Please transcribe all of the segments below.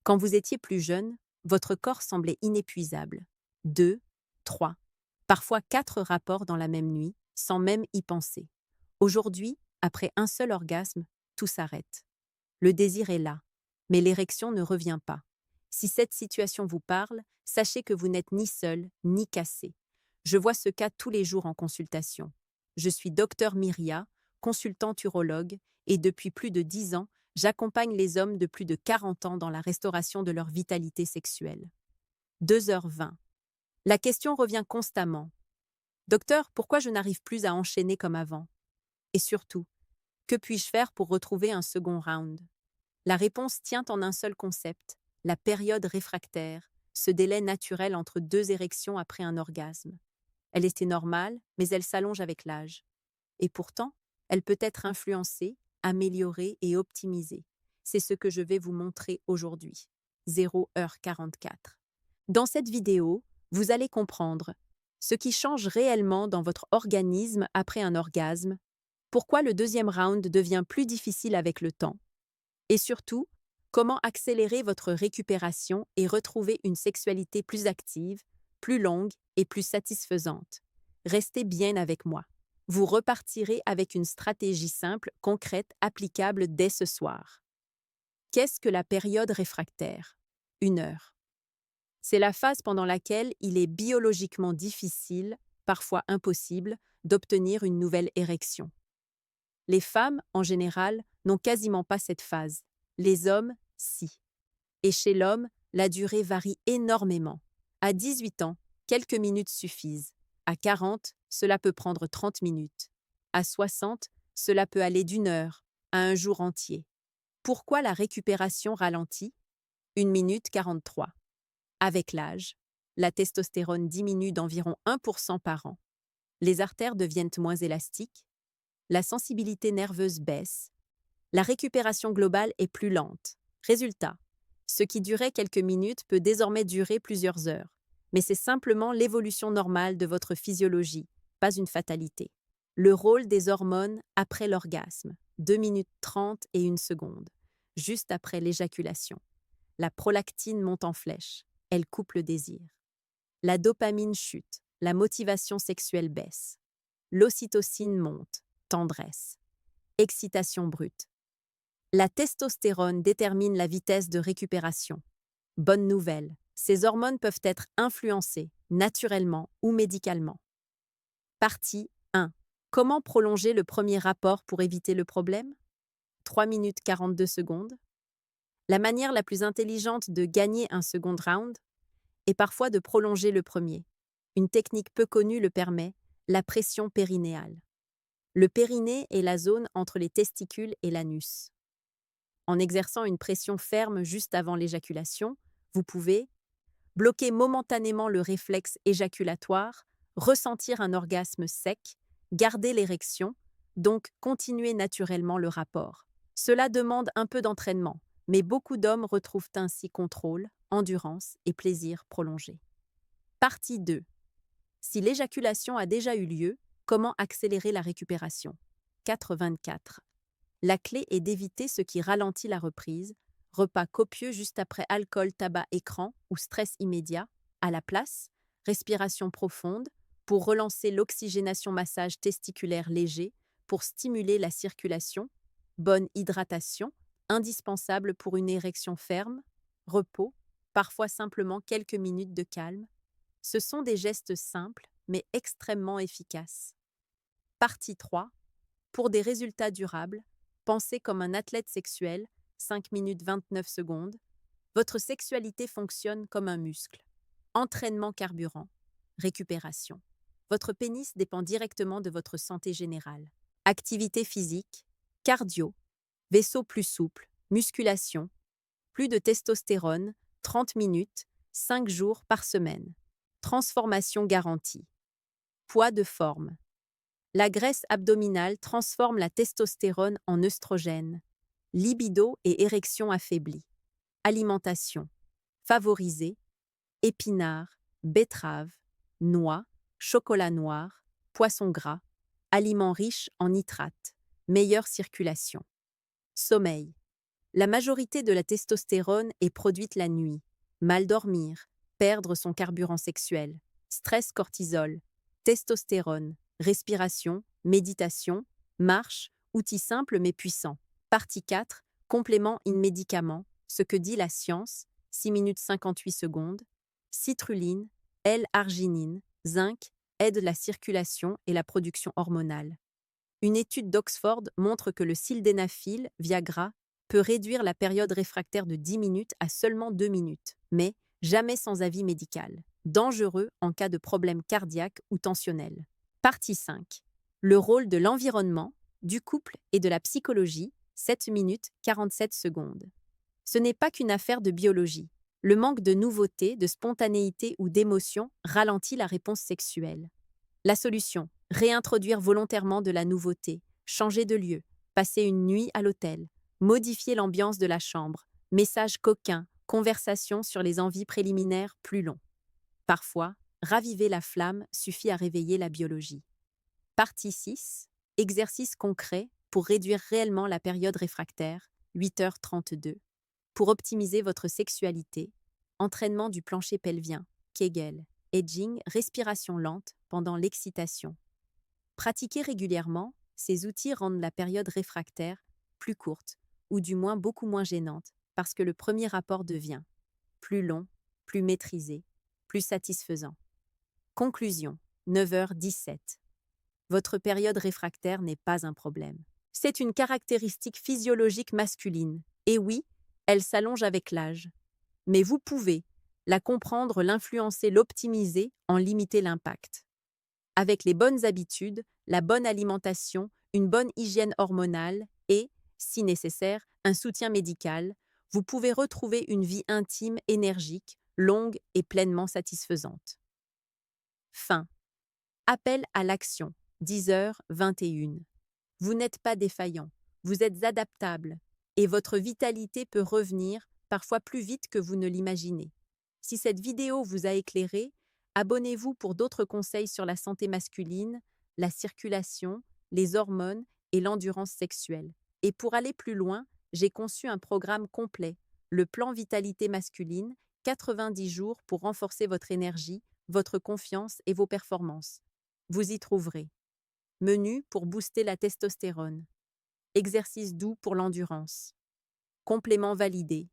Quand vous étiez plus jeune, votre corps semblait inépuisable. 2, 3, parfois 4 rapports dans la même nuit, sans même y penser. Aujourd'hui, après un seul orgasme, tout s'arrête. Le désir est là, mais l'érection ne revient pas. Si cette situation vous parle, sachez que vous n'êtes ni seul, ni cassé. Je vois ce cas tous les jours en consultation. Je suis docteur Myria, consultante urologue, et depuis plus de 10 ans, j'accompagne les hommes de plus de 40 ans dans la restauration de leur vitalité sexuelle. 2h20. La question revient constamment. Docteur, pourquoi je n'arrive plus à enchaîner comme avant? Et surtout, que puis-je faire pour retrouver un second round? La réponse tient en un seul concept, la période réfractaire, ce délai naturel entre 2 érections après un orgasme. Elle était normale, mais elle s'allonge avec l'âge. Et pourtant, elle peut être influencée, améliorée et optimisée. C'est ce que je vais vous montrer aujourd'hui. 0h44. Dans cette vidéo, vous allez comprendre ce qui change réellement dans votre organisme après un orgasme, pourquoi le deuxième round devient plus difficile avec le temps, et surtout, comment accélérer votre récupération et retrouver une sexualité plus active, plus longue et plus satisfaisante. Restez bien avec moi. Vous repartirez avec une stratégie simple, concrète, applicable dès ce soir. Qu'est-ce que la période réfractaire? 1 heure. C'est la phase pendant laquelle il est biologiquement difficile, parfois impossible, d'obtenir une nouvelle érection. Les femmes, en général, n'ont quasiment pas cette phase. Les hommes, si. Et chez l'homme, la durée varie énormément. À 18 ans, quelques minutes suffisent. À 40, cela peut prendre 30 minutes. À 60, cela peut aller d'1 heure à un jour entier. Pourquoi la récupération ralentit? 1 minute 43. Avec l'âge, la testostérone diminue d'environ 1% par an. Les artères deviennent moins élastiques. La sensibilité nerveuse baisse. La récupération globale est plus lente. Résultat, ce qui durait quelques minutes peut désormais durer plusieurs heures. Mais c'est simplement l'évolution normale de votre physiologie, pas une fatalité. Le rôle des hormones après l'orgasme, 2 minutes 30 et 1 seconde, juste après l'éjaculation. La prolactine monte en flèche, elle coupe le désir. La dopamine chute, la motivation sexuelle baisse. L'ocytocine monte, tendresse. Excitation brute. La testostérone détermine la vitesse de récupération. Bonne nouvelle, ces hormones peuvent être influencées, naturellement ou médicalement. Partie 1. Comment prolonger le premier rapport pour éviter le problème? 3 minutes 42 secondes. La manière la plus intelligente de gagner un second round est parfois de prolonger le premier. Une technique peu connue le permet, la pression périnéale. Le périnée est la zone entre les testicules et l'anus. En exerçant une pression ferme juste avant l'éjaculation, vous pouvez bloquer momentanément le réflexe éjaculatoire, ressentir un orgasme sec, garder l'érection, donc continuer naturellement le rapport. Cela demande un peu d'entraînement, mais beaucoup d'hommes retrouvent ainsi contrôle, endurance et plaisir prolongé. Partie 2. Si l'éjaculation a déjà eu lieu, comment accélérer la récupération? 4h24. La clé est d'éviter ce qui ralentit la reprise, repas copieux juste après alcool, tabac, écran ou stress immédiat. À la place, respiration profonde pour relancer l'oxygénation, massage testiculaire léger pour stimuler la circulation, bonne hydratation, indispensable pour une érection ferme, repos, parfois simplement quelques minutes de calme. Ce sont des gestes simples mais extrêmement efficaces. Partie 3. Pour des résultats durables, pensez comme un athlète sexuel, 5 minutes 29 secondes. Votre sexualité fonctionne comme un muscle. Entraînement carburant, récupération. Votre pénis dépend directement de votre santé générale. Activité physique, cardio, vaisseau plus souple, musculation, plus de testostérone, 30 minutes, 5 jours par semaine. Transformation garantie. Poids de forme. La graisse abdominale transforme la testostérone en œstrogène. Libido et érection affaiblie. Alimentation. Favorisée. Épinards, betteraves, noix, chocolat noir, poisson gras, aliments riches en nitrates. Meilleure circulation. Sommeil. La majorité de la testostérone est produite la nuit. Mal dormir, perdre son carburant sexuel, stress cortisol, testostérone, respiration, méditation, marche, outils simples mais puissants. Partie 4, complément in médicament, ce que dit la science, 6 minutes 58 secondes, citrulline, L-arginine, zinc, aide la circulation et la production hormonale. Une étude d'Oxford montre que le sildenafil, Viagra, peut réduire la période réfractaire de 10 minutes à seulement 2 minutes, mais jamais sans avis médical. Dangereux en cas de problème cardiaque ou tensionnel. Partie 5. Le rôle de l'environnement, du couple et de la psychologie, 7 minutes 47 secondes. Ce n'est pas qu'une affaire de biologie. Le manque de nouveauté, de spontanéité ou d'émotion ralentit la réponse sexuelle. La solution, réintroduire volontairement de la nouveauté, changer de lieu, passer une nuit à l'hôtel, modifier l'ambiance de la chambre, messages coquins, conversations sur les envies préliminaires plus longs. Parfois, raviver la flamme suffit à réveiller la biologie. Partie 6. Exercice concret pour réduire réellement la période réfractaire, 8h32. Pour optimiser votre sexualité, entraînement du plancher pelvien, Kegel, edging, respiration lente pendant l'excitation. Pratiquez régulièrement, ces outils rendent la période réfractaire plus courte, ou du moins beaucoup moins gênante, parce que le premier rapport devient plus long, plus maîtrisé, plus satisfaisant. Conclusion, 9h17. Votre période réfractaire n'est pas un problème. C'est une caractéristique physiologique masculine, et oui, elle s'allonge avec l'âge. Mais vous pouvez la comprendre, l'influencer, l'optimiser, en limiter l'impact. Avec les bonnes habitudes, la bonne alimentation, une bonne hygiène hormonale et, si nécessaire, un soutien médical, vous pouvez retrouver une vie intime, énergique, longue et pleinement satisfaisante. Fin. Appel à l'action, 10h21. Vous n'êtes pas défaillant, vous êtes adaptable et votre vitalité peut revenir parfois plus vite que vous ne l'imaginez. Si cette vidéo vous a éclairé, abonnez-vous pour d'autres conseils sur la santé masculine, la circulation, les hormones et l'endurance sexuelle. Et pour aller plus loin, j'ai conçu un programme complet, le plan Vitalité masculine, 90 jours pour renforcer votre énergie, votre confiance et vos performances. Vous y trouverez menu pour booster la testostérone, exercice doux pour l'endurance, complément validé,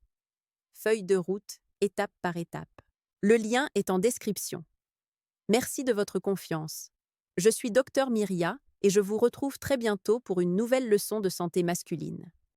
feuille de route, étape par étape. Le lien est en description. Merci de votre confiance. Je suis Dr Myria et je vous retrouve très bientôt pour une nouvelle leçon de santé masculine.